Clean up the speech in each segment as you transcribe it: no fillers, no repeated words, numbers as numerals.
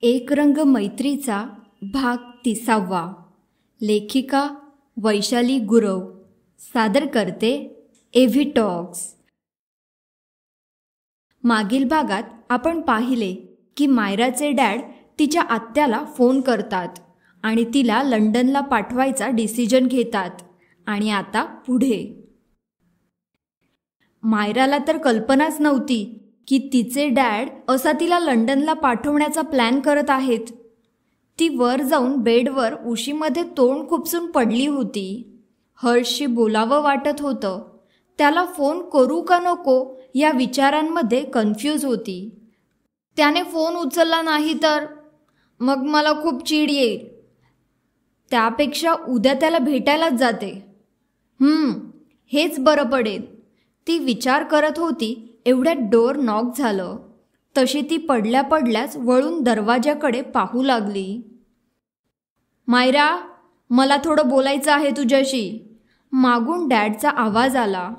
एक रंग मैत्रीचा भाग 30वा. लेखिका वैशाली गुरव. सादर करते एव्ही टॉक्स. मागील भागात आपण पाहिले की मायराचे डॅड तिच्या आत्याला फोन करतात आणि तिला लंडनला पाठवायचा डिसिजन घेतात. आणि आता पुढे मायराला तर कल्पनाच नव्हती की तिचे डॅड असा तिला लंडनला पाठवण्याचा प्लॅन करत आहेत. ती वर जाऊन बेडवर उशीमध्ये तोंड खुपसून पडली होती. हर्षशी बोलावं वाटत होतं. त्याला फोन करू का नको या विचारांमध्ये कन्फ्यूज होती. त्याने फोन उचलला नाही तर मग मला खूप चीड येईल. त्यापेक्षा उद्या त्याला भेटायलाच जाते. हेच बरं पडेल. ती विचार करत होती. एवढ्यात डोअर नॉक झालं. तशी ती पडल्या पडल्याच वळून दरवाजाकडे पाहू लागली. मायरा, मला थोडं बोलायचं आहे तुझ्याशी. मागून डॅडचा आवाज आला.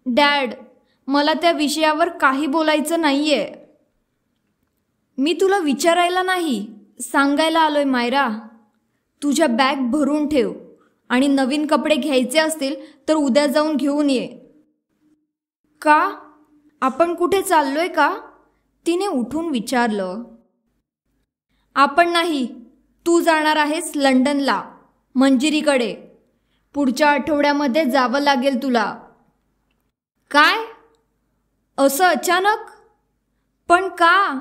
डॅड, मला त्या विषयावर काही बोलायचं नाहीये. मी तुला विचारायला नाही, सांगायला आलोय मायरा. तुझ्या बॅग भरून ठेव आणि नवीन कपडे घ्यायचे असतील तर उद्या जाऊन घेऊन ये. का? आपण कुठे चाललोय का? तिने उठून विचारलं. आपण नाही, तू जाणार आहेस लंडनला, मंजिरीकडे. पुढच्या आठवड्यामध्ये जावं लागेल तुला. काय? असं अचानक? पण का?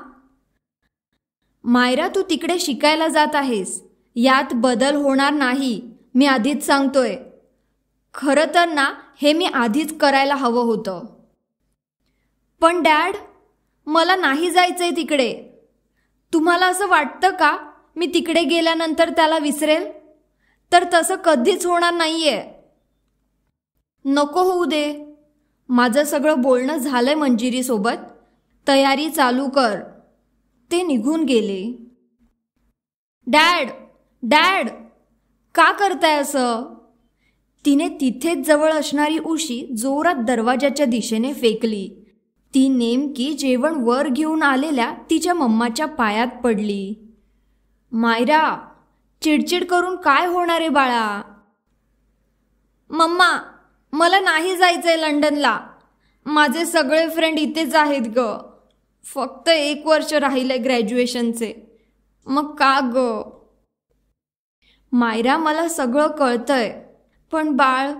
मायरा, तू तिकडे शिकायला जात आहेस. यात बदल होणार नाही, मी आधीच सांगतोय. खरं तर ना, हे मी आधीच करायला हवं होतं. पण डॅड, मला नाही जायचंय तिकडे. तुम्हाला असं वाटतं का मी तिकडे गेल्यानंतर त्याला विसरेल? तर तसं कधीच होणार नाहीये. नको होऊ दे. माझं सगळं बोलणं झालंय मंजिरीसोबत. तयारी चालू कर. ते निघून गेले. डॅड, डॅड, का करताय असं? तिने तिथेच जवळ असणारी उशी जोरात दरवाजाच्या दिशेने फेकली. ती नेमकी जेवण वर घेऊन आलेल्या तिच्या मम्माच्या पायात पडली. मायरा, चिडचिड करून काय होणार आहे बाळा? मम्मा, मला नाही जायचंय लंडनला. माझे सगळे फ्रेंड इथेच आहेत ग. फक्त 1 वर्ष राहिलंय ग्रॅज्युएशनचे. मग का ग? मायरा, मला सगळं कळतंय. पण बाळ,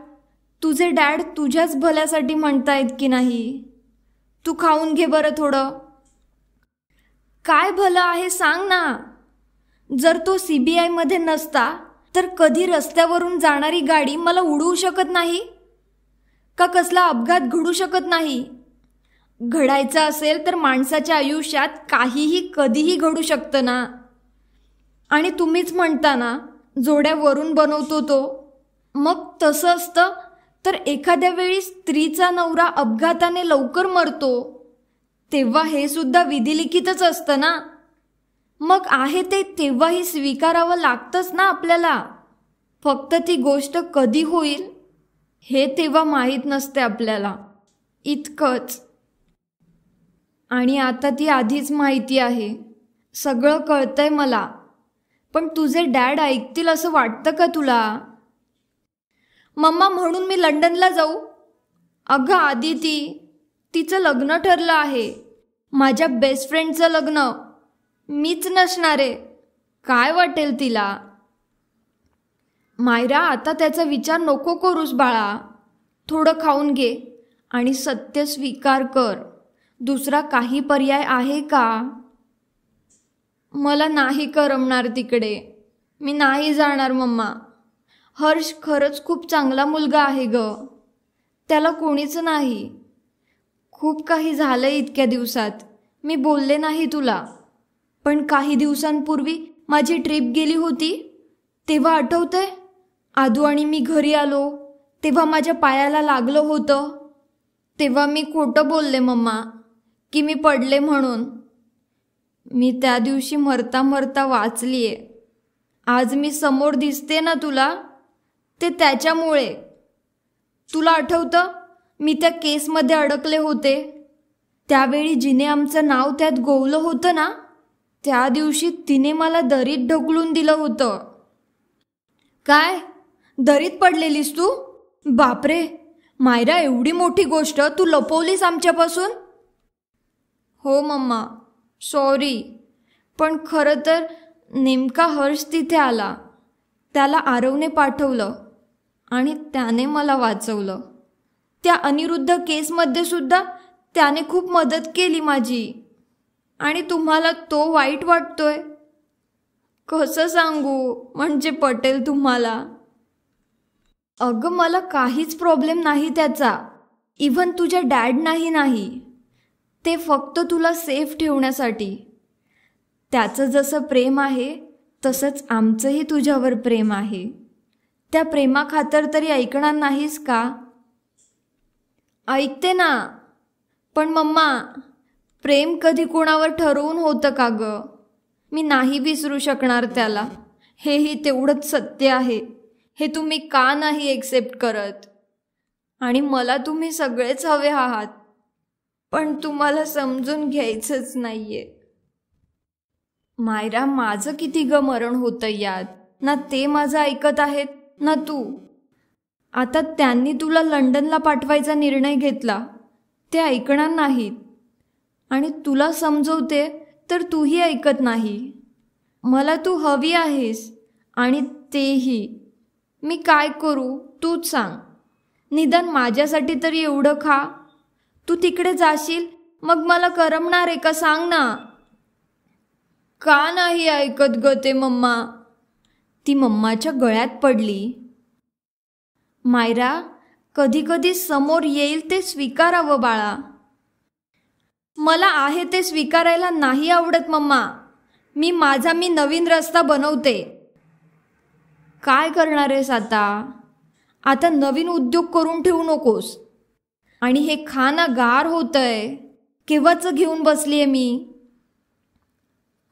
तुझे डॅड तुझ्याच भल्यासाठी म्हणतायत की नाही? तू खाऊन घे बरं थोडं. काय भलं आहे सांग ना. जर तो CBI मध्ये नसता तर कधी रस्त्यावरून जाणारी गाडी मला उडवू शकत नाही का? कसला अपघात घडू शकत नाही? घडायचं असेल तर माणसाच्या आयुष्यात काहीही कधीही घडू शकतं ना. आणि तुम्हीच म्हणता ना, जोड्या वरून बनवतो तो. मग तसं असतं तर एखाद्या वेळी स्त्रीचा नवरा अपघाताने लवकर मरतो, तेव्हा हे सुद्धा विधिलिखितच असतं ना. मग आहे ते तेव्हाही स्वीकारावं लागतंच ना आपल्याला. फक्त ती गोष्ट कधी होईल हे तेव्हा माहीत नसते आपल्याला, इतकंच. आणि आता ती आधीच माहिती आहे. सगळं कळतंय मला. पण तुझे डॅड ऐकतील असं वाटतं का तुला? मम्मा, म्हणून मी लंडनला जाऊ? अगं आदिती, तिचं लग्न ठरलं आहे. माझ्या बेस्ट फ्रेंडचं लग्न. मीच नसणारे. काय वाटेल तिला? मायरा, आता त्याचा विचार नको करूस बाळा. थोडं खाऊन घे आणि सत्य स्वीकार कर. दुसरा काही पर्याय आहे का? मला नाही करमणार तिकडे. मी नाही जाणार मम्मा. हर्ष खरंच खूप चांगला मुलगा आहे ग. त्याला कोणीच नाही. खूप काही झालंय इतक्या दिवसात. मी बोलले नाही तुला. पण काही दिवसांपूर्वी माझी ट्रिप गेली होती तेव्हा आठवतंय? आदू आणि मी घरी आलो तेव्हा माझ्या पायाला लागलं होतं. तेव्हा मी खोटं बोलले मम्मा की मी पडले म्हणून. मी त्या दिवशी मरता मरता वाचलीये. आज मी समोर दिसते ना तुला, ते त्याच्यामुळे. तुला आठवतं मी त्या केसमध्ये अडकले होते त्यावेळी जिने आमचं नाव त्यात गोवलं होतं ना, त्या दिवशी तिने मला दरीत ढकलून दिलं होतं. काय? दरीत पडलेलीस तू? बापरे मायरा, एवढी मोठी गोष्ट तू लपवलीस आमच्यापासून? हो मम्मा, सॉरी. पण खरं तर नेमका हर्ष तिथे आला. त्याला आरवने पाठवलं आणि त्याने मला वाचवलं. त्या अनिरुद्ध केसमध्ये सुद्धा त्याने खूप मदत केली माझी. आणि तुम्हाला तो वाईट वाटतोय? कसं सांगू म्हणजे पटेल तुम्हाला? अगं मला काहीच प्रॉब्लेम नाही त्याचा. इव्हन तुझ्या डॅड नाही. ते फक्त तुला सेफ ठेवण्यासाठी. त्याचं जसं प्रेम आहे तसंच आमचंही तुझ्यावर प्रेम आहे. त्या प्रेमाखातर तरी ऐकणार नाहीस का? ऐकते ना. पण मम्मा, प्रेम कधी कोणावर ठरवून होतं का गं? मी नाही विसरू शकणार त्याला. हेही तेवढंच सत्य आहे. हे तुम्ही का नाही एक्सेप्ट करत? आणि मला तुम्ही सगळेच हवे आहात, पण तुम्हाला समजून घ्यायचंच नाहीये. मायरा, माझं किती ग मरण होतं यात. ना ते माझं ऐकत आहेत ना तू. आता त्यांनी तुला लंडनला पाठवायचा निर्णय घेतला. ते ऐकणार नाहीत. आणि तुला समजवते तर तूही ऐकत नाही. मला तू हवी आहेस आणि तेही. मी काय करू तूच सांग. निदान माझ्यासाठी तरी एवढं खा. तू तिकडे जाशील मग मला करमणार आहे का सांग ना. का नाही ऐकत ग ते मम्मा? ती मम्माच्या गळ्यात पडली. मायरा, कधी कधी समोर येईल ते स्वीकारावं बाळा. मला आहे ते स्वीकारायला नाही आवडत मम्मा. मी नवीन रस्ता बनवते. काय करणार आहेस आता? आता नवीन उद्योग करून ठेवू नकोस. आणि हे खाना गार होतंय. केव्हाच घेऊन बसलीये मी.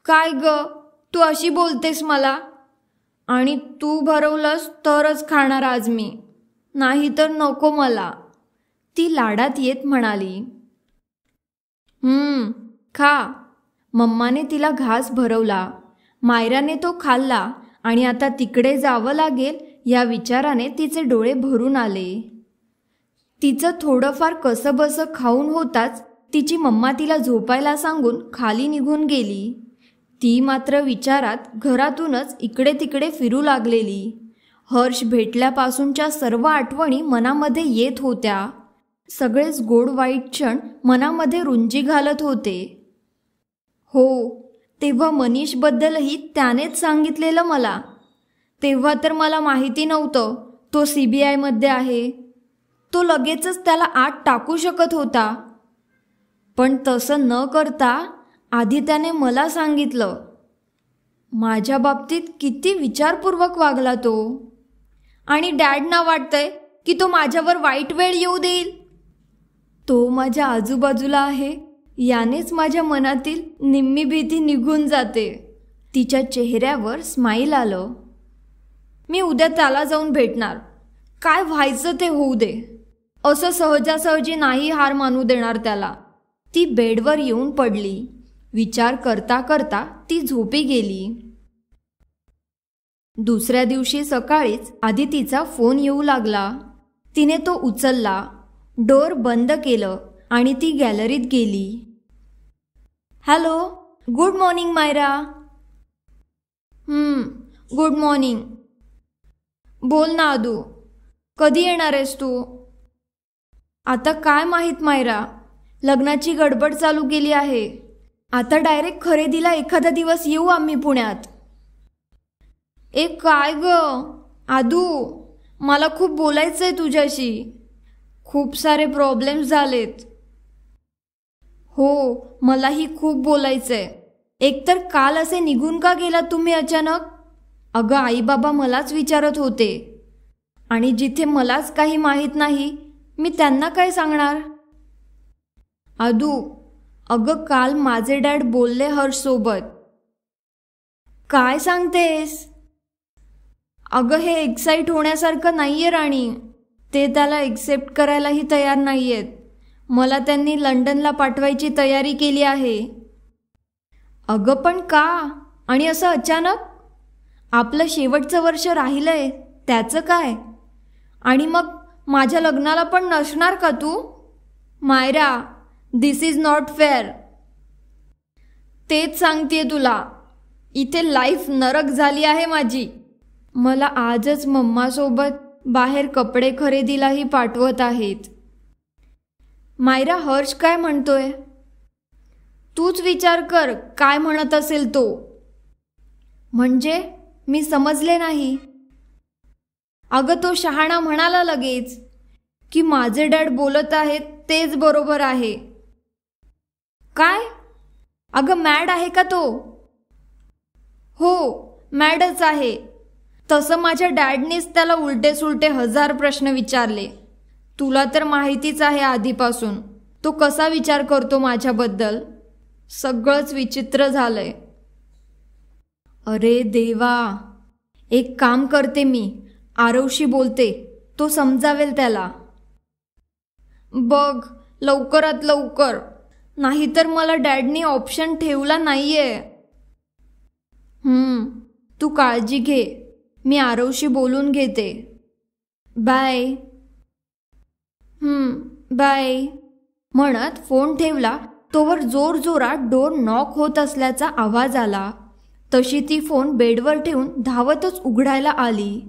काय ग तू अशी बोलतेस मला? आणि तू भरवलंस तरच खाणार आज मी, नाही तर नको मला. ती लाडात येत म्हणाली. खा. मम्माने तिला घास भरवला. मायराने तो खाल्ला आणि आता तिकडे जावं लागेल या विचाराने तिचे डोळे भरून आले. तिचं थोडंफार कसंबसं खाऊन होताच तिची मम्मा तिला झोपायला सांगून खाली निघून गेली. ती मात्र विचारात घरातूनच इकडे तिकडे फिरू लागलेली. हर्ष भेटल्यापासूनच्या सर्व आठवणी मनामध्ये येत होत्या. सगळेच गोड वाईट क्षण मनामध्ये रुंजी घालत होते. हो, तेव्हा मनीषबद्दलही त्यानेच सांगितलेलं मला. तेव्हा तर मला माहिती नव्हतं तो CBIमध्ये आहे. तो लगेचच त्याला आत टाकू शकत होता. पण तसं न करता आधी त्याने मला सांगितलं. माझ्या बाबतीत किती विचारपूर्वक वागला तो. आणि डॅडना वाटतंय की तो माझ्यावर वाईट वेळ येऊ देईल. तो माझ्या आजूबाजूला आहे यानेच माझ्या मनातील निम्मी भीती निघून जाते. तिच्या चेहऱ्यावर स्माईल आलं. मी उद्या त्याला जाऊन भेटणार. काय व्हायचं ते होऊ दे. असं सहजासहजी नाही हार मानू देणार त्याला. ती बेडवर येऊन पडली. विचार करता करता ती झोपी गेली. दुसऱ्या दिवशी सकाळीच आदितीचा फोन येऊ लागला. तिने तो उचलला. डोर बंद केलं आणि ती गॅलरीत गेली. Hello, good morning Myra. Good morning. बोल ना आदू, कधी येणार आहेस तू? आता काय माहीत मायरा, लग्नाची गडबड चालू केली आहे. आता डायरेक्ट खरेदीला एखादा दिवस येऊ आम्ही पुण्यात. काय ग आदू, मला खूप बोलायचं आहे तुझ्याशी. खूप सारे प्रॉब्लेम्स झालेत. हो, मलाही खूप बोलायचं आहे. एकतर काल असे निघून का गेलात तुम्ही अचानक? अगं आई बाबा मलाच विचारत होते. आणि जिथे मलाच काही माहीत नाही मी त्यांना काय सांगणार? आदू, अगं काल माझे डॅड बोलले हर्ष सोबत. काय सांगतेस? अगं हे एक्साइट होण्यासारखं नाहीये राणी. ते त्याला एक्सेप्ट करायलाही तयार नाहीयेत. मला त्यांनी लंडनला पाठवायची तयारी केली आहे. अगं पण का? आणि असं अचानक? आपलं शेवटचं वर्ष राहिलंय त्याचं काय? आणि मग माझ्या लग्नाला पण नसणार का तू? मायरा, दिस इज नॉट फेअर. तेच सांगतेय तुला. इथे लाईफ नरक झाली आहे माझी. मला आजच मम्मासोबत बाहेर कपडे खरेदीलाही पाठवत आहेत. मायरा, हर्ष काय म्हणतोय? तूच विचार कर काय म्हणत असेल तो. म्हणजे मी समजले नाही. अगं तो शहाणा म्हणाला लगेच की माझे डॅड बोलत आहेत तेच बरोबर आहे. काय? अगं मॅड आहे का तो? हो, मॅडच आहे. तसं माझ्या डॅडनीच त्याला उलटे सुलटे 1000 प्रश्न विचारले. तुला तर माहितीच आहे आधीपासून तो कसा विचार करतो माझ्याबद्दल. सगळंच विचित्र झालंय. अरे देवा, एक काम करते मी, आरवशी बोलते, तो समजावेल त्याला. बघ लवकरात लवकर, नाहीतर मला डॅडनी ऑप्शन ठेवला नाहीये. तू काळजी घे, मी आरवशी बोलून घेते. बाय. बाय म्हणत फोन ठेवला. तोवर जोरजोरात डोर नॉक होत असल्याचा आवाज आला. तशी ती फोन बेडवर ठेवून धावतच उघडायला आली.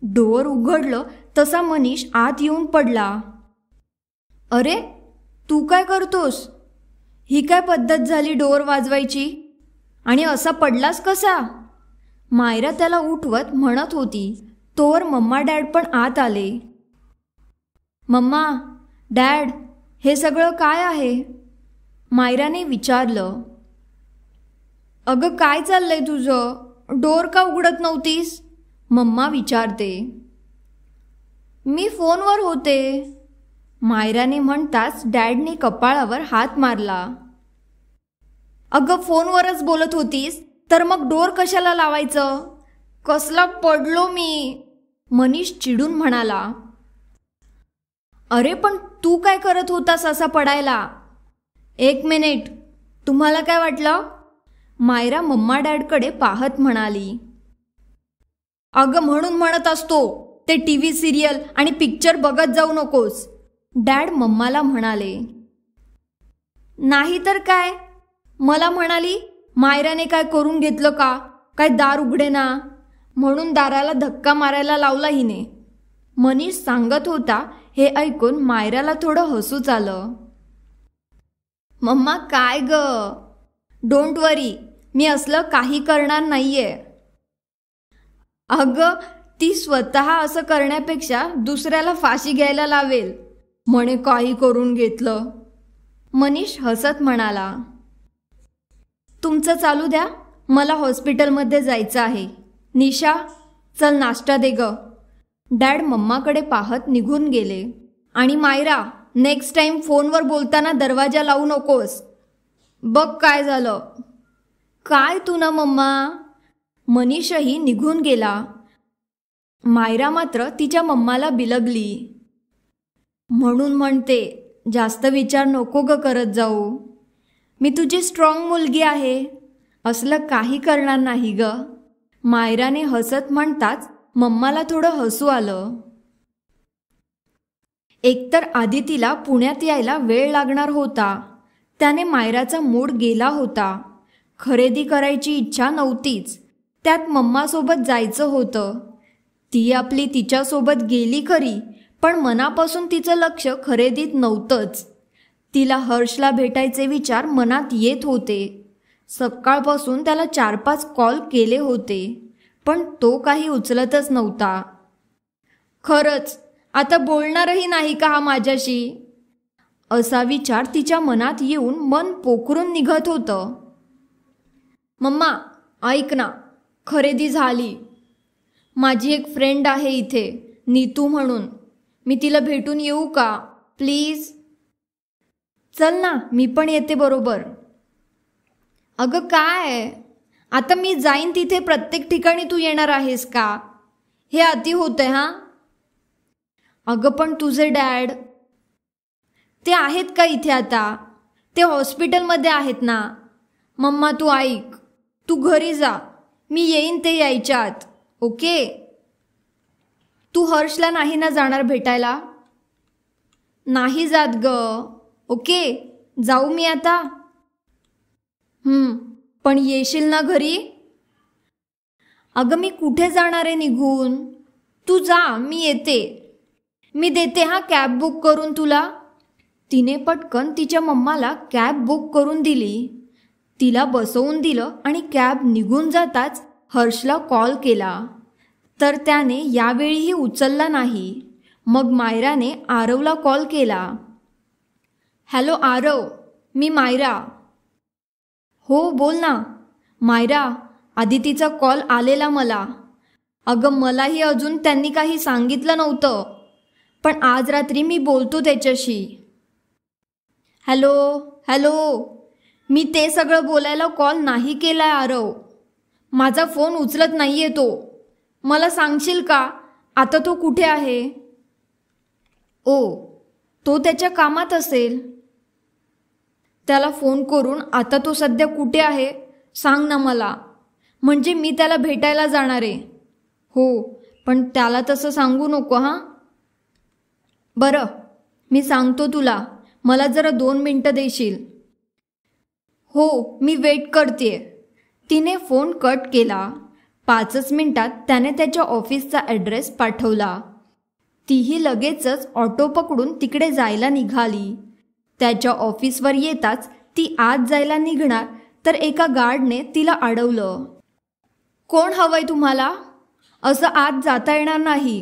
डोअर उघडलं तसा मनीष आत येऊन पडला. अरे तू काय करतोस? ही काय पद्धत झाली डोअर वाजवायची? आणि असा पडलास कसा? मायरा त्याला उठवत म्हणत होती. तोवर मम्मा डॅड पण आत आले. मम्मा, डॅड, हे सगळं काय आहे? मायराने विचारलं. अगं काय चाललंय तुझं? डोअर का उघडत नव्हतीस? मम्मा विचारते. मी फोनवर होते. मायराने म्हणताच डॅडने कपाळावर हात मारला. अगं फोनवरच बोलत होतीस तर मग डोअर कशाला लावायचं? कसला पडलो मी, मनीष चिडून म्हणाला. अरे पण तू काय करत होतास असा पडायला? 1 मिनिट, तुम्हाला काय वाटलं? मायरा मम्मा डॅडकडे पाहत म्हणाली. अगं म्हणून म्हणत असतो ते TV सिरियल आणि पिक्चर बघत जाऊ नकोस, डॅड मम्माला म्हणाले. नाही तर काय, मला म्हणाली मायराने काय करून घेतलं का, काय दार उघडे ना, म्हणून दाराला धक्का मारायला लावला हिने, मनीष सांगत होता. हे ऐकून मायराला थोडं हसूच आलं. मम्मा काय ग, डोंट वरी, मी असलं काही करणार नाहीये. अगं ती स्वतः असं करण्यापेक्षा दुसऱ्याला फाशी घ्यायला लावेल म्हणे काही करून घेतलं, मनीष हसत म्हणाला. तुमचं चालू द्या, मला हॉस्पिटलमध्ये जायचं आहे. निशा, चल नाश्ता दे ग. डॅड मम्माकडे पाहत निघून गेले. आणि मायरा, नेक्स्ट टाइम फोनवर बोलताना दरवाजा लावू नकोस. बघ काय झालं. काय तू ना मम्मा. मनीषही निघून गेला. मायरा मात्र तिच्या मम्माला बिलगली. म्हणून म्हणते जास्त विचार नको ग करत जाऊ. मी तुझी स्ट्रॉंग मुलगी आहे, असलं काही करणार नाही ग. मायराने हसत म्हणताच मम्माला थोडं हसू आलं. एकतर आदितीला पुण्यात यायला वेळ लागणार होता. त्याने मायराचा मूड गेला होता. खरेदी करायची इच्छा नव्हतीच, त्यात मम्मासोबत जायचं होतं. ती आपली तिच्यासोबत गेली खरी, पण मनापासून तिचं लक्ष खरेदीत नव्हतंच. तिला हर्षला भेटायचे विचार मनात येत होते. सकाळपासून त्याला 4-5 कॉल केले होते, पण तो काही उचलतच नव्हता. खरंच आता बोलणारही नाही का हा माझ्याशी, असा विचार तिच्या मनात येऊन मन पोखरून निघत होतं. मम्मा ऐक ना, खरेदी झाली. माझी एक फ्रेंड आहे इथे, नीतू म्हणून, मी तिला भेटून येऊ का प्लीज? चल ना, मी पण येते बरोबर. अगं काय, आता मी जाईन तिथे प्रत्येक ठिकाणी तू येणार आहेस का? हे अति होतंय हां. अगं पण तुझे डॅड ते आहेत का इथे आता? ते हॉस्पिटलमध्ये आहेत ना. मम्मा तू ऐक, तू घरी जा, मी येईन ते यायच्या आत. ओके? तू हर्षला नाही ना जाणार भेटायला? नाही जात ग. ओके, जाऊ मी आता? पण येशील ना घरी? अगं मी कुठे जाणार आहे निघून? तू जा, मी येते. मी देते हा कॅब बुक करून तुला. तिने पटकन तिच्या मम्माला कॅब बुक करून दिली. तिला बसवून दिलं आणि कॅब निघून जाताच हर्षला कॉल केला, तर त्याने यावेळीही उचलला नाही. मग मायराने आरवला कॉल केला. हॅलो आरव, मी मायरा. हो बोल ना. मायरा, आदितीचा कॉल आलेला मला. अगं मलाही अजून त्यांनी काही सांगितलं नव्हतं, पण आज रात्री मी बोलतो त्याच्याशी. हॅलो हॅलो, मी ते सगळं बोलायला कॉल नाही केलाय आरव. माझा फोन उचलत नाहीये तो. मला सांगशील का आता तो कुठे आहे? ओ, तो त्याच्या कामात असेल. त्याला फोन करून आता तो सध्या कुठे आहे सांग ना मला, म्हणजे मी त्याला भेटायला जाणार आहे. हो, पण त्याला तसं सांगू नको हां. बरं, मी सांगतो तुला. मला जरा 2 मिनटं देशील? हो, मी वेट करतेय. तिने फोन कट केला. 5च मिनिटात त्याने त्याच्या ऑफिसचा ॲड्रेस पाठवला. तीही लगेचच ऑटो पकडून तिकडे जायला निघाली. त्याच्या ऑफिसवर येताच ती आत जायला निघणार तर एका गार्डने तिला अडवलं. कोण हवंय तुम्हाला? असं आत जाता येणार नाही.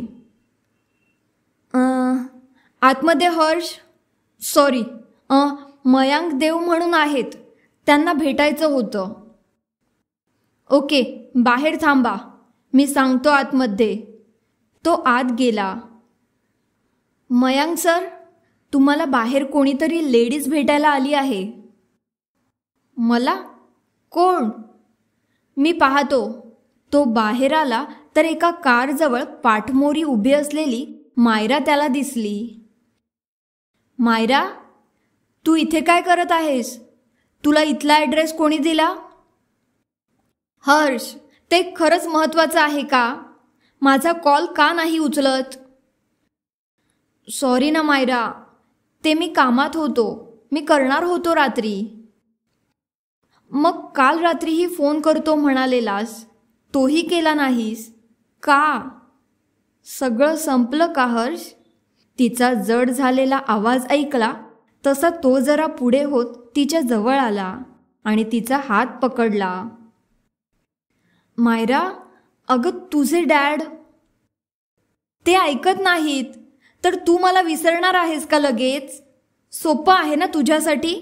आतमध्ये हर्ष, सॉरी, मयांक देव म्हणून आहेत, त्यांना भेटायचं होतं. ओके, बाहेर थांबा, मी सांगतो आतमध्ये. तो आत गेला. मयांक सर, तुम्हाला बाहेर कोणीतरी लेडीज भेटायला आली आहे. मला? कोण? मी पाहतो. तो बाहेर आला तर एका कारजवळ पाठमोरी उभी असलेली मायरा त्याला दिसली. मायरा, तू इथे काय करत आहेस? तुला इथला ॲड्रेस कोणी दिला? हर्ष, ते खरंच महत्त्वाचं आहे का? माझा कॉल का नाही उचलत? सॉरी ना मायरा, ते मी कामात होतो. मी करणार होतो रात्री. मग काल रात्रीही फोन करतो म्हणालेलास, तोही केला नाहीस का? सगळं संपलं का हर्ष? तिचा जड झालेला आवाज ऐकला तसा तो जरा पुढे होत तिच्या जवळ आला आणि तिचा हात पकडला. मायरा, अगं तुझे डॅड. ते ऐकत नाहीत तर तू मला विसरणार आहेस का लगेच? सोपं आहे ना तुझ्यासाठी?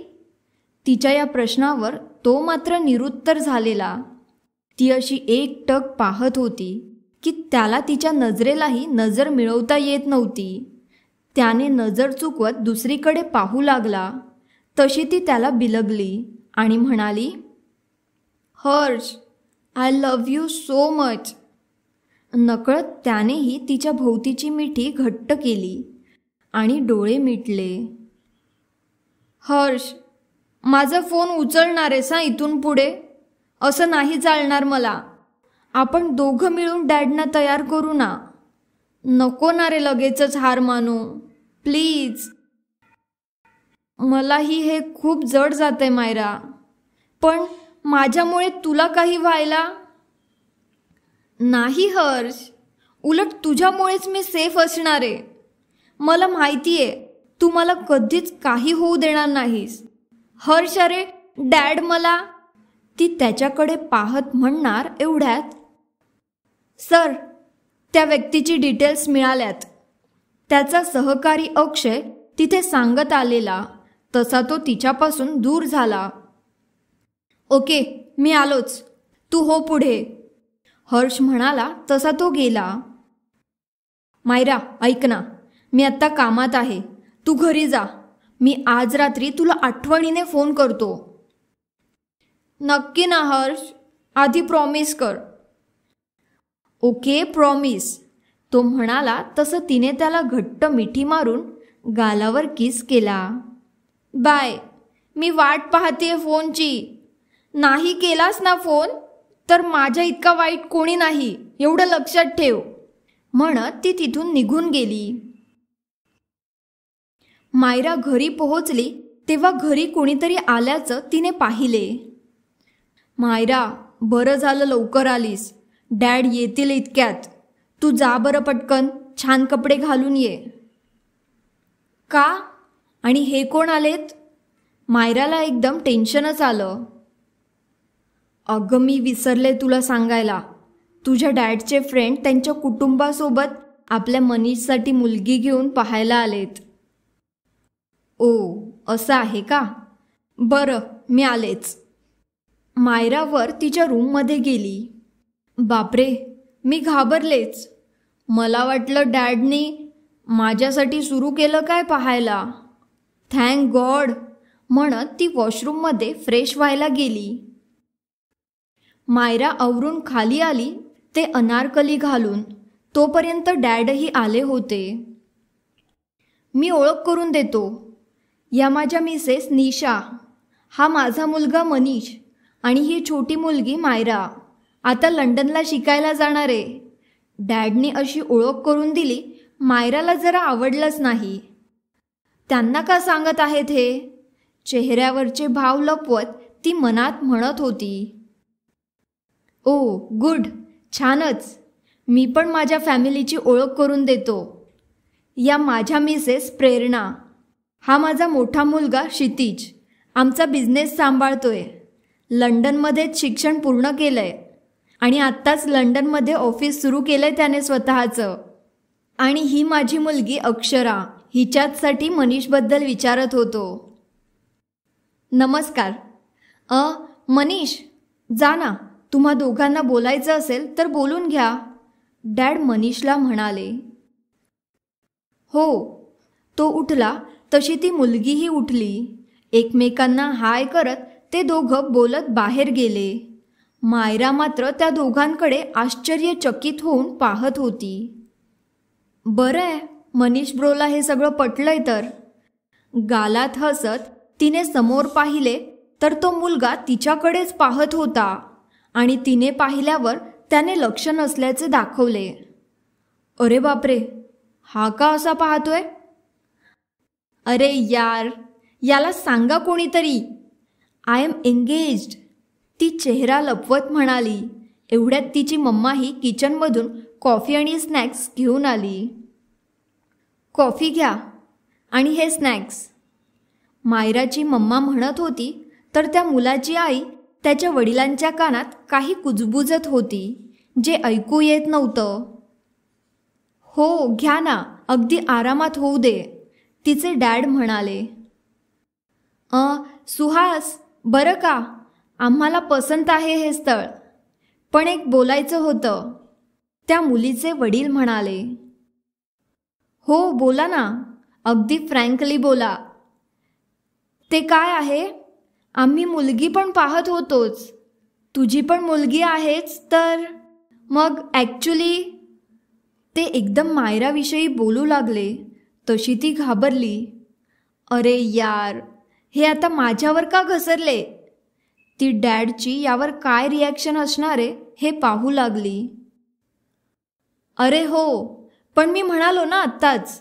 तिच्या या प्रश्नावर तो मात्र निरुत्तर झालेला. ती अशी एकटक पाहत होती की त्याला तिच्या नजरेलाही नजर मिळवता येत नव्हती. त्याने नजर चुकवत दुसरीकडे पाहू लागला. तशी ती त्याला बिलगली आणि म्हणाली, Harsh, I love you so much. नकळत त्यानेही तिच्या भोवतीची मिठी घट्ट केली आणि डोळे मिटले. हर्ष, माझा फोन उचलणार आहेस हां इथून पुढे? असं नाही चालणार मला. आपण दोघं मिळून डॅडना तयार करू ना. नको ना रे लगेचच हार मानू, प्लीज. मलाही हे खूप जड जातंय मायरा, पण माझ्यामुळे तुला काही व्हायला नाही हर्ष. उलट तुझ्यामुळेच मी सेफ असणार आहे. मला माहिती आहे तू मला कधीच काही होऊ देणार नाहीस. हर्ष, अरे डॅड मला. ती त्याच्याकडे पाहत म्हणणार एवढ्यात, सर, त्या व्यक्तीची डिटेल्स मिळाल्यात. त्याचा सहकारी अक्षय तिथे सांगत आलेला तसा तो तिच्यापासून दूर झाला. ओके, मी आलोच, तू हो पुढे. हर्ष म्हणाला तसा तो गेला. मायरा, ऐक ना, मी आत्ता कामात आहे, तू घरी जा. मी आज रात्री तुला आठवणीने फोन करतो. नक्की ना हर्ष? आधी प्रॉमिस कर. Okay, promise. तो म्हणाला तसं तिने त्याला घट्ट मिठी मारून गालावर किस केला. बाय, मी वाट पाहतेय फोनची. नाही केलास ना फोन तर माझ्या इतका वाईट कोणी नाही, एवढं लक्षात ठेव, म्हणत ती तिथून निघून गेली. मायरा घरी पोहोचली तेव्हा घरी कोणीतरी आल्याचं तिने पाहिले. मायरा, बरं झालं लवकर आलीस. डॅड येतील इतक्यात. तू जा बरं पटकन, छान कपडे घालून ये. का? आणि हे कोण आलेत? मायराला एकदम टेन्शनच आलं. अगं मी विसरले तुला सांगायला. तुझ्या डॅडचे फ्रेंड त्यांच्या कुटुंबासोबत आपल्या मनीषसाठी मुलगी घेऊन पाहायला आलेत. ओ, असं आहे का? बरं, मी आलेच. मायरावर तिच्या रूममध्ये गेली. बापरे, मी घाबरलेच. मला वाटलं डॅडनी माझ्यासाठी सुरू केलं काय पाहायला. थँक गॉड, म्हणत ती वॉशरूममध्ये फ्रेश व्हायला गेली. मायरा आवरून खाली आली ते अनारकली घालून. तोपर्यंत डॅडही आले होते. मी ओळख करून देतो. या माझ्या मिसेस निशा, हा माझा मुलगा मनीष आणि ही छोटी मुलगी मायरा. आता लंडनला शिकायला जाणार आहे. डॅडनी अशी ओळख करून दिली. मायराला जरा आवडलंच नाही. त्यांना का सांगत आहेत हे? चेहऱ्यावरचे भाव लपवत ती मनात म्हणत होती. ओ गुड, छानच. मी पण माझ्या फॅमिलीची ओळख करून देतो. या माझ्या मिसेस प्रेरणा, हा माझा मोठा मुलगा क्षितिज. आमचा बिझनेस सांभाळतोय. लंडनमध्येच शिक्षण पूर्ण केलंय आणि आत्ताच लंडनमध्ये ऑफिस सुरू केलंय त्याने स्वतःचं. आणि ही माझी मुलगी अक्षरा. हिच्याचसाठी मनीषबद्दल विचारत होतो. नमस्कार. मनीष, जा ना. तुम्हा दोघांना बोलायचं असेल तर बोलून घ्या, डॅड मनीषला म्हणाले. हो. तो उठला तशी ती मुलगीही उठली. एकमेकांना हाय करत ते दोघं बोलत बाहेर गेले. मायरा मात्र त्या दोघांकडे आश्चर्यचकित होऊन पाहत होती. बरं आहे, मनीष ब्रोला हे सगळं पटलंय तर. गालात हसत तिने समोर पाहिले तर तो मुलगा तिच्याकडेच पाहत होता आणि तिने पाहिल्यावर त्याने लक्ष नसल्याचे दाखवले. अरे बापरे, हा का असा पाहतोय? अरे यार, याला सांगा कोणीतरी. आय एम एंगेज्ड, ती चेहरा लपवत म्हणाली. एवढ्यात तिची मम्माही किचनमधून कॉफी आणि स्नॅक्स घेऊन आली. कॉफी घ्या आणि हे स्नॅक्स, मायराची मम्मा म्हणत होती तर त्या मुलाची आई त्याच्या वडिलांच्या कानात काही कुजबुजत होती जे ऐकू येत नव्हतं. हो घ्या ना, अगदी आरामात होऊ दे, तिचे डॅड म्हणाले. सुहास, बरं का, आम्हाला पसंत आहे हे स्थळ, पण एक बोलायचं होतं, त्या मुलीचे वडील म्हणाले. हो बोला ना, अगदी फ्रँकली बोला. ते काय आहे? आम्ही मुलगी पण पाहत होतोच. तुझी पण मुलगी आहेच तर मग ॲक्च्युली. ते एकदम मायराविषयी बोलू लागले तशी ती घाबरली. अरे यार, हे आता माझ्यावर का घसरले? ती डॅडची यावर काय रिॲक्शन असणार आहे हे पाहू लागली. अरे हो, पण मी म्हणालो ना आत्ताच,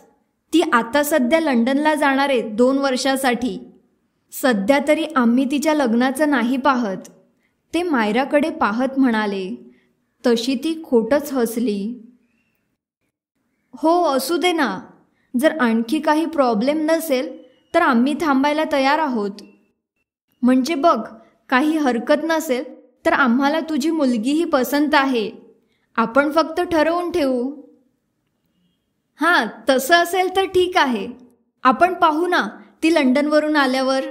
ती आता सध्या लंडनला जाणार आहे 2 वर्षासाठी. सध्या तरी आम्ही तिच्या लग्नाचं नाही पाहत, ते मायराकडे पाहत म्हणाले. तशी ती खोटच हसली. हो असू दे ना, जर आणखी काही प्रॉब्लेम नसेल तर आम्ही थांबायला तयार आहोत. म्हणजे बघ, काही हरकत नसेल तर आम्हाला तुझी मुलगीही पसंत आहे. आपण फक्त ठरवून ठेवू. हां, तसं असेल तर ठीक आहे, आपण पाहू ना ती लंडनवरून आल्यावर,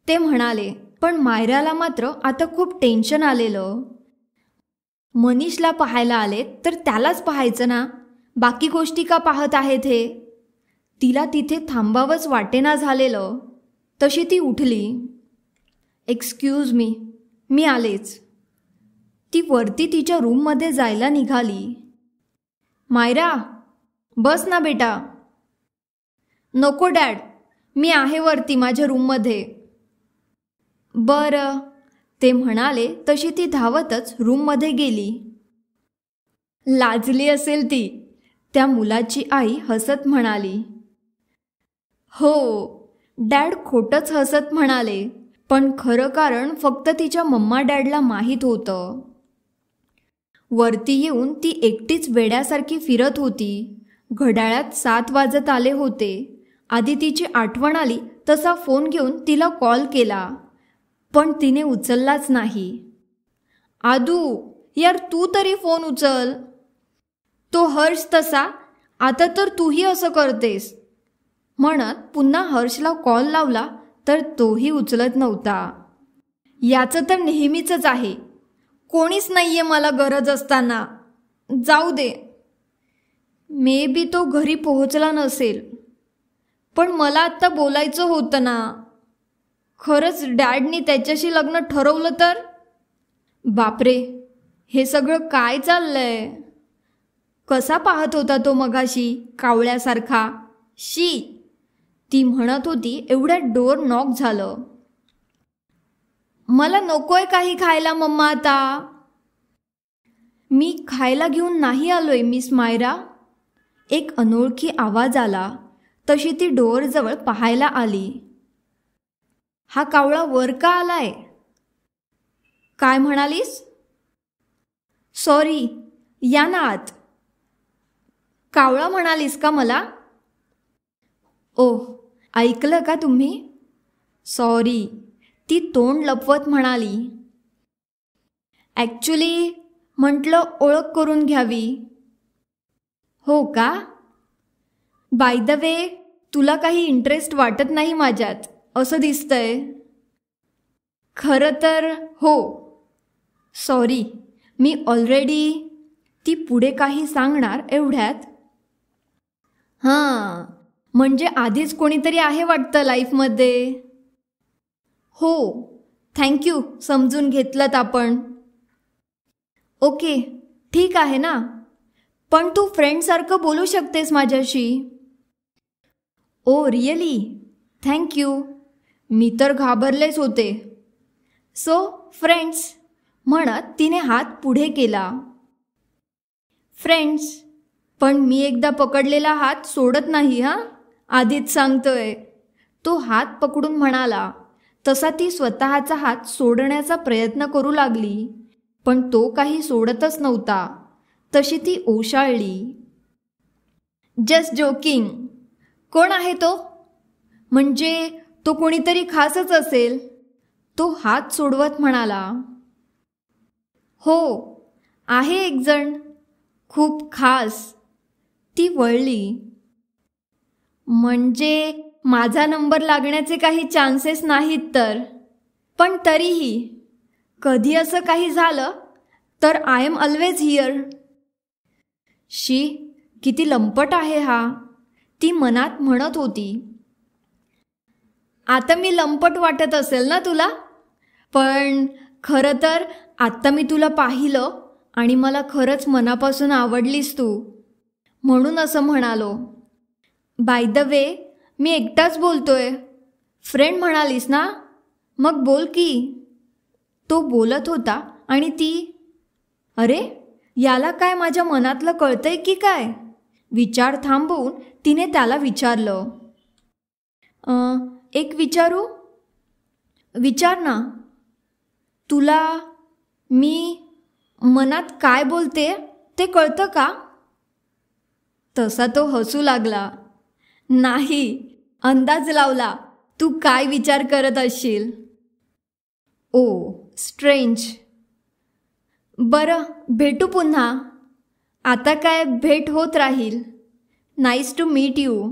ते म्हणाले. पण मायराला मात्र आता खूप टेन्शन आलेलं. मनीषला पाहायला आले तर त्यालाच पाहायचं ना, बाकी गोष्टी का पाहत आहेत हे? तिला तिथे थांबावंच वाटेना झालेलं. तशी ती उठली. एक्सक्यूज मी, मी आलेच. ती वरती तिच्या रूममध्ये जायला निघाली. मायरा, बस ना बेटा. नको डॅड, मी आहे वरती माझ्या रूममध्ये. बरं, ते म्हणाले तशी ती धावतच रूममध्ये गेली. लाजली असेल ती, त्या मुलाची आई हसत म्हणाली. हो, डॅड खोटंच हसत म्हणाले, पण खरं कारण फक्त तिच्या मम्मा डॅडला माहीत होतं. वरती येऊन ती एकटीच वेड्यासारखी फिरत होती. घड्याळात 7 वाजत आले होते. आधी तिची आठवण आली तसा फोन घेऊन तिला कॉल केला, पण तिने उचललाच नाही. आदू, यार तू तरी फोन उचल. तो हर्ष तसा, आता तर तूही असं करतेस, म्हणत पुन्हा हर्षला कॉल लावला तर तोही उचलत नव्हता. याचं तर नेहमीचंच आहे, कोणीच नाहीये मला गरज असताना. जाऊ दे. मे बी तो घरी पोहोचला नसेल, पण मला आत्ता बोलायचं होतं ना. खरंच डॅडनी त्याच्याशी लग्न ठरवलं तर? बापरे, हे सगळं काय चाललंय? कसा पाहत होता तो मगाशी कावळ्यासारखा? शी, ती म्हणत होती एवढ्यात डोअर नॉक झालं. मला नकोय काही खायला मम्मा आता. मी खायला घेऊन नाही आलोय मिस मायरा. एक अनोळखी आवाज आला. तशी ती डोअरजवळ पाहायला आली. हा कावळा वर का आलाय? काय म्हणालीस? सॉरी, या ना आत. कावळा म्हणालीस का मला? ओह, ऐकलं का तुम्ही? सॉरी, ती तोंड लपवत म्हणाली. ॲक्च्युली म्हटलं ओळख करून घ्यावी. हो का? बाय द वे, तुला काही इंटरेस्ट वाटत नाही माझ्यात असं दिसतंय. खरं तर हो. सॉरी, मी ऑलरेडी. ती पुढे काही सांगणार एवढ्यात, हां, म्हणजे आधीच कोणीतरी आहे वाटतं लाईफमध्ये. हो, थँक्यू, समजून घेतलंत आपण. ओके, ठीक आहे ना, पण तू फ्रेंडसारखं बोलू शकतेस माझ्याशी. Oh really? थँक्यू. मी तर घाबरलेच होते. सो फ्रेंड्स, म्हणत तिने हात पुढे केला. फ्रेंड्स, पण मी एकदा पकडलेला हात सोडत नाही हां, आधीच सांगतोय. तो हात पकडून म्हणाला. तसा ती स्वतःचा हात सोडण्याचा प्रयत्न करू लागली, पण तो काही सोडतच नव्हता. तशी ती ओशाळली. Just joking. कोण आहे तो? म्हणजे तो कोणीतरी खासच असेल. तो हात सोडवत म्हणाला. हो, आहे एक जण, खूप खास. ती वळली. म्हणजे माझा नंबर लागण्याचे काही चान्सेस नाहीत तर, पण तरीही कधी असं काही झालं तर आय एम ऑलवेज हिअर. शी, किती लंपट आहे हा, ती मनात म्हणत होती. आता मी लंपट वाटत असेल ना तुला, पण खरं तर आत्ता मी तुला पाहिलं आणि मला खरंच मनापासून आवडलीस तू, म्हणून असं म्हणालो. बाय द वे, मी एकटाच बोलतोय. फ्रेंड म्हणालीस ना, मग बोल की. तो बोलत होता आणि ती, अरे याला काय माझ्या मनातलं कळतंय की काय? विचार थांबवून तिने त्याला विचारलं. एक विचारू? विचार ना. तुला मी मनात काय बोलते ते कळतं का? तसा तो हसू लागला. नाही, अंदाज लावला तू काय विचार करत असशील. Oh strange. बरं, भेटू पुन्हा. आता काय भेट होत राहील. Nice to meet you.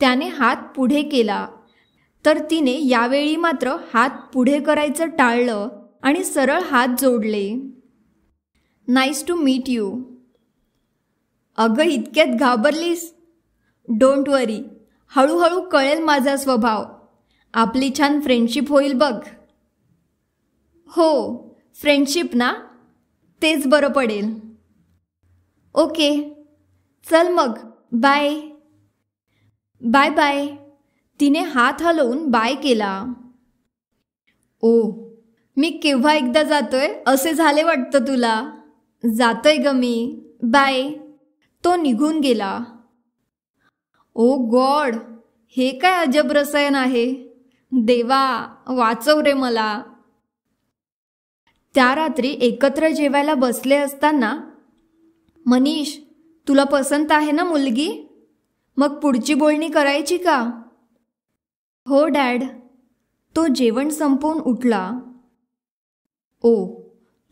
त्याने हात पुढे केला, तर तिने यावेळी मात्र हात पुढे करायचं टाळलं आणि सरळ हात जोडले. Nice to meet you. अगं इतक्यात घाबरलीस? डोंट वरी, हळूहळू कळेल माझा स्वभाव. आपली छान फ्रेंडशिप होईल बघ. हो, फ्रेंडशिप ना, तेच बरं पडेल. ओके, चल मग, बाय. Bye bye. तिने हात हलवून बाय केला. ओ, मी केव्हा एकदा जातोय असे झाले वाटतं तुला. जातोय ग मी, बाय. तो निघून गेला. ओ गॉड, हे काय अजब रसायन आहे. देवा वाचव रे मला. त्या रात्री एकत्र जेवायला बसले असताना, मनीष तुला पसंत आहे ना मुलगी, मग पुढची बोलणी करायची का? हो डॅड. तो जेवण संपवून उठला. ओ,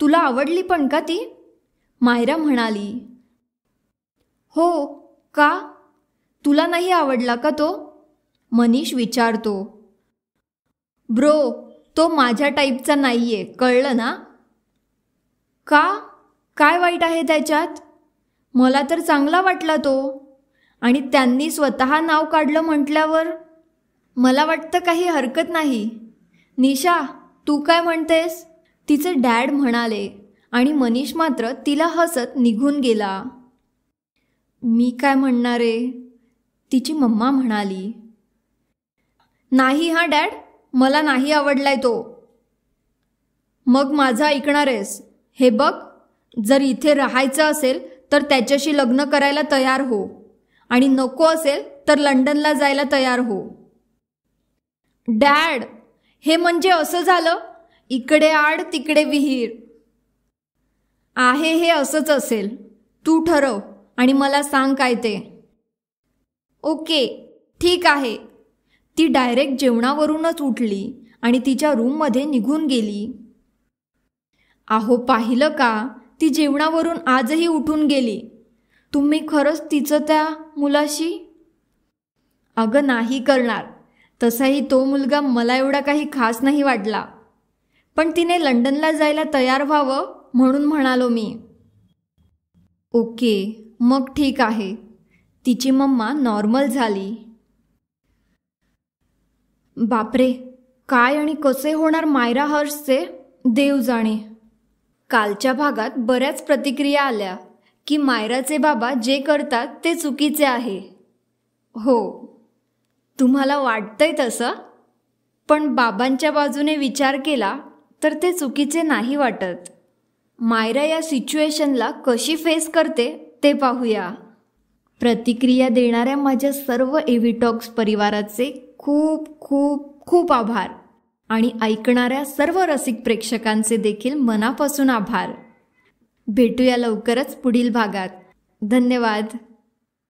तुला आवडली पण का ती? मायरा म्हणाली. हो का, तुला नाही आवडला का तो? मनीष विचारतो. ब्रो, तो माझ्या टाईपचा नाहीये, कळलं ना? का, काय वाईट आहे त्याच्यात? मला तर चांगला वाटला तो. आणि त्यांनी स्वतः नाव काढलं म्हटल्यावर मला वाटतं काही हरकत नाही. निशा, तू काय म्हणतेस? तिचे डॅड म्हणाले आणि मनीष मात्र तिला हसत निघून गेला. मी काय म्हणणार आहे? तिची मम्मा म्हणाली. नाही हा डॅड, मला नाही आवडलाय तो. मग माझं ऐकणार आहेस? हे बघ, जर इथे राहायचं असेल तर त्याच्याशी लग्न करायला तयार हो, आणि नको असेल तर लंडनला जायला तयार हो. डॅड, हे म्हणजे असं झालं, इकडे आड तिकडे विहीर आहे. हे असंच असेल. तू ठरव आणि मला सांग काय ते. ओके, ठीक आहे. ती डायरेक्ट जेवणावरूनच उठली आणि तिच्या रूममध्ये निघून गेली. अहो पाहिलं का, ती जेवणावरून आजही उठून गेली. तुम्ही खरंच तिचं त्या मुलाशी? अगं नाही करणार. तसाही तो मुलगा मला एवढा काही खास नाही वाटला, पण तिने लंडनला जायला तयार व्हावं म्हणून म्हणालो मी. ओके, मग ठीक आहे. तिची मम्मा नॉर्मल झाली. बापरे, काय आणि कसे होणार मायरा हर्षचे, देव जाणे. कालच्या भागात बऱ्याच प्रतिक्रिया आल्या की मायराचे बाबा जे करतात ते चुकीचे आहे. हो, तुम्हाला वाटतंय तसं, पण बाबांच्या बाजूने विचार केला तर ते चुकीचे नाही वाटत. मायरा या सिच्युएशनला कशी फेस करते ते पाहूया. प्रतिक्रिया देणाऱ्या माझ्या सर्व एव्ही टॉक्स परिवाराचे खूप खूप खूप आभार, आणि ऐकणाऱ्या सर्व रसिक प्रेक्षकांचे देखील मनापासून आभार. भेटूया लवकरच पुढील भागात. धन्यवाद.